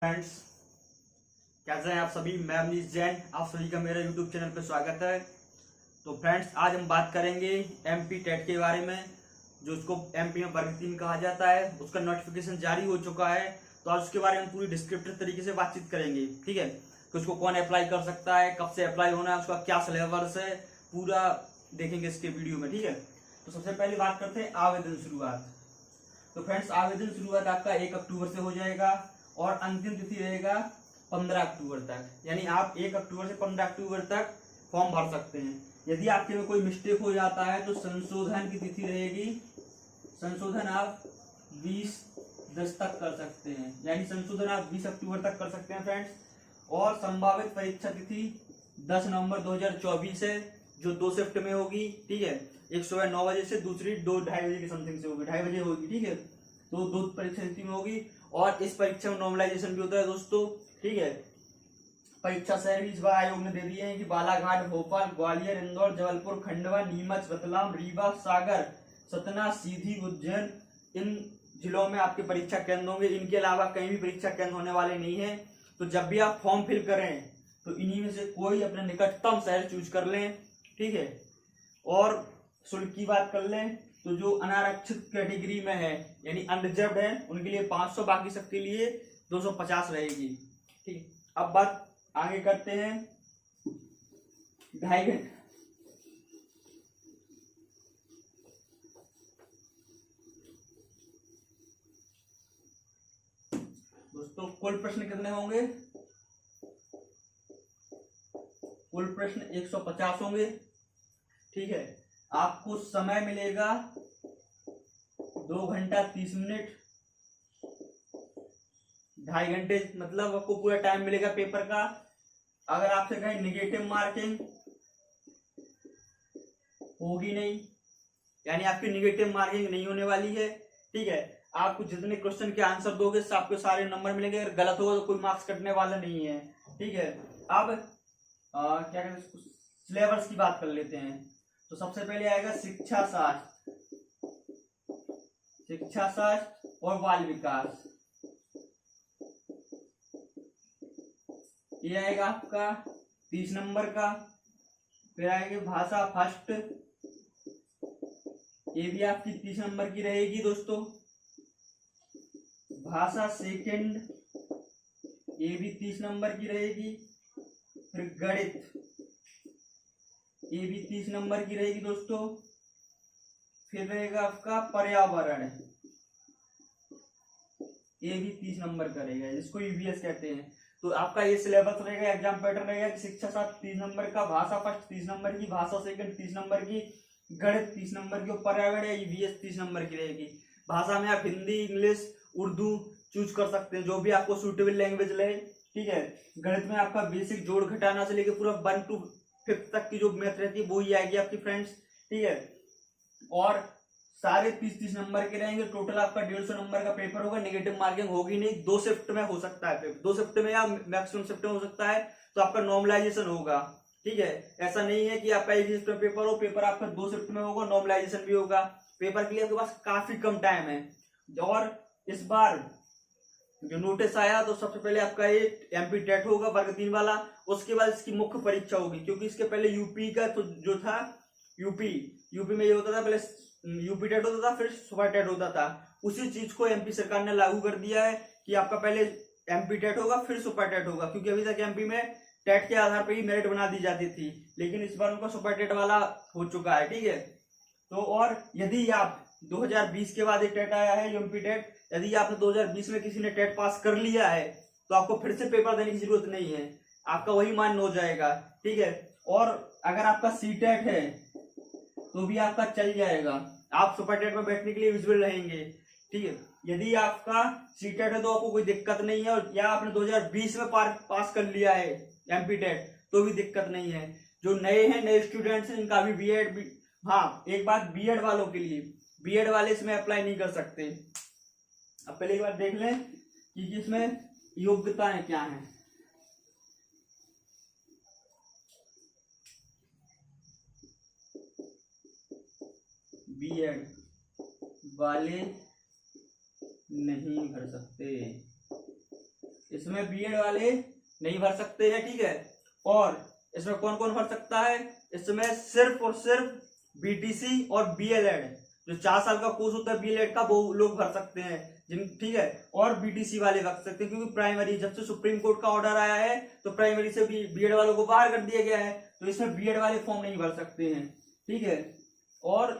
Friends, कैसे हैं आप सभी। मैं अमनीश जैन, आप सभी का मेरे यूट्यूब चैनल पर स्वागत है। तो फ्रेंड्स, आज हम बात करेंगे एमपी टेट के बारे में, जो उसको एमपी में वर्ग 3 कहा जाता है। उसका नोटिफिकेशन जारी हो चुका है, तो आज उसके बारे में पूरी डिस्क्रिप्टिव तरीके से बातचीत करेंगे। ठीक है, कि उसको कौन अप्लाई कर सकता है, कब से अप्लाई होना है, उसका क्या सिलेबस है, पूरा देखेंगे इसके वीडियो में। ठीक है, तो सबसे पहले बात करते हैं आवेदन शुरुआत। तो फ्रेंड्स, आवेदन शुरुआत आपका 1 अक्टूबर से हो जाएगा और अंतिम तिथि रहेगा 15 अक्टूबर तक। यानी आप 1 अक्टूबर से 15 अक्टूबर तक फॉर्म भर सकते हैं। यदि आपके में कोई मिस्टेक हो जाता है तो संशोधन की तिथि रहेगी, संशोधन आप 20/10 तक कर सकते हैं। यानी संशोधन आप 20 अक्टूबर तक कर सकते हैं फ्रेंड्स। और संभावित परीक्षा तिथि 10 नवंबर 2024 है, जो 2 शिफ्ट में होगी। ठीक है, एक सुबह 9 बजे से, दूसरी 2-2:30 बजे के समथिंग से होगी, 2:30 बजे होगी। ठीक है, तो 2 परीक्षा तिथि में होगी। और इस परीक्षा में नॉर्मलाइजेशन भी होता है दोस्तों। ठीक है, परीक्षा शहर भी इस बार आयोग ने दे दिए हैं कि बालाघाट, भोपाल, ग्वालियर, इंदौर, जबलपुर, खंडवा, नीमच, रतलाम, रीवा, सागर, सतना, सीधी, उज्जैन, इन जिलों में आपके परीक्षा केंद्र होंगे। इनके अलावा कहीं भी परीक्षा केंद्र होने वाले नहीं है। तो जब भी आप फॉर्म फिल करें तो इन्हीं में से कोई अपने निकटतम शहर चूज कर लें। ठीक है, और शुल्क की बात कर लें तो जो अनारक्षित कैटेगरी में है, यानी अनरिजर्व्ड है, उनके लिए 500, बाकी सबके लिए 250 रहेगी। ठीक, अब बात आगे करते हैं 2.5 घंटे। दोस्तों, कुल प्रश्न कितने होंगे? कुल प्रश्न 150 होंगे। ठीक है, आपको समय मिलेगा 2 घंटा 30 मिनट। 2.5 घंटे मतलब आपको पूरा टाइम मिलेगा पेपर का। अगर आपसे कहीं निगेटिव मार्किंग होगी नहीं, यानी आपकी निगेटिव मार्किंग नहीं होने वाली है। ठीक है, आपको जितने क्वेश्चन के आंसर दोगे आपको सारे नंबर मिलेंगे। अगर गलत होगा तो कोई मार्क्स कटने वाला नहीं है। ठीक है, अब क्या कहते हैं, सिलेबस की बात कर लेते हैं। तो सबसे पहले आएगा शिक्षा शास्त्र, शिक्षा शास्त्र और बाल विकास। ये आएगा आपका 30 नंबर का। फिर आएगी भाषा फर्स्ट, ये भी आपकी 30 नंबर की रहेगी दोस्तों। भाषा सेकंड, ये भी 30 नंबर की रहेगी। फिर गणित, ये भी 30 नंबर की रहेगी दोस्तों। फिर रहेगा आपका पर्यावरण, ये भी 30 नंबर का रहेगा, जिसको ईवीएस कहते हैं। तो आपका ये सिलेबस रहेगा, एग्जाम पैटर्न रहेगा कि शिक्षा शास्त्र 30 नंबर का, भाषा फर्स्ट 30 नंबर की, भाषा सेकंड 30 नंबर की, गणित 30 नंबर की और पर्यावरण या ईवीएस 30 नंबर की रहेगी। भाषा में आप हिंदी, इंग्लिश, उर्दू चूज कर सकते हैं, जो भी आपको सुटेबल लैंग्वेज लगे। ठीक है, गणित में आपका बेसिक जोड़ घटाना से लेकर पूरा 1 to 5 तक की जो मैथ रहती है वो ही आएगी आपकी फ्रेंड्स। ठीक है, और सारे 30-30 नंबर के रहेंगे। टोटल आपका 150 नंबर का पेपर होगा। नेगेटिव मार्किंग होगी नहीं। 2 शिफ्ट में हो सकता है पेपर, 2 शिफ्ट में या मैक्सिमम शिफ्ट में हो सकता है। तो आपका नॉर्मलाइजेशन होगा। ठीक है, ऐसा नहीं है कि आपका एक शिफ्ट में पेपर हो, पेपर आपका 2 शिफ्ट में होगा, नॉर्मलाइजेशन भी होगा। पेपर के लिए आपके पास काफी कम टाइम है। और इस बार जो नोटिस आया तो सबसे पहले आपका ये एमपी टेट होगा वर्ग 3 वाला। उसके बाद इसकी मुख्य परीक्षा होगी, क्योंकि इसके पहले यूपी का तो जो था, यूपी में ये होता था, पहले यूपी टेट होता था, फिर सुपर टेट होता था। उसी चीज को एमपी सरकार ने लागू कर दिया है कि आपका पहले एमपी टेट होगा फिर सुपर टेट होगा। क्योंकि अभी तक एमपी में टेट के आधार पर ही मेरिट बना दी जाती थी, लेकिन इस बार उनका सुपर टेट वाला हो चुका है। ठीक है, तो और यदि आप 2020 के बाद एक टेट आया है एमपी टेट, यदि आपने 2020 में किसी ने टेट पास कर लिया है तो आपको फिर से पेपर देने की जरूरत नहीं है, आपका वही मान हो जाएगा। ठीक है, और अगर आपका सी टेट है तो भी आपका चल जाएगा, आप सुपर टेट में बैठने के लिए विजिबल रहेंगे। ठीक है, यदि आपका सी टेट है तो आपको कोई दिक्कत नहीं है, और या आपने 2020 में पास कर लिया है एमपी टेट तो भी दिक्कत नहीं है। जो नए हैं, नए स्टूडेंट्स हैं, इनका भी बीएड, हाँ एक बात बीएड वालों के लिए, बीएड वाले इसमें अप्लाई नहीं कर सकते। अब पहले एक बार देख लें कि इसमें योग्यताएं क्या हैं। बीएड वाले नहीं भर सकते। इसमें बीएड वाले नहीं भर सकते हैं, ठीक है। और इसमें कौन कौन भर सकता है, इसमें सिर्फ और सिर्फ बीटीसी और बीएलएड, जो 4 साल का कोर्स होता है बीएलएड का, वो लोग भर सकते हैं जिन, ठीक है। और बीटीसी वाले भर सकते हैं, क्योंकि प्राइमरी जब से सुप्रीम कोर्ट का ऑर्डर आया है तो प्राइमरी से भी बीएड वालों को बाहर कर दिया गया है, तो इसमें बीएड वाले फॉर्म नहीं भर सकते हैं, ठीक है। और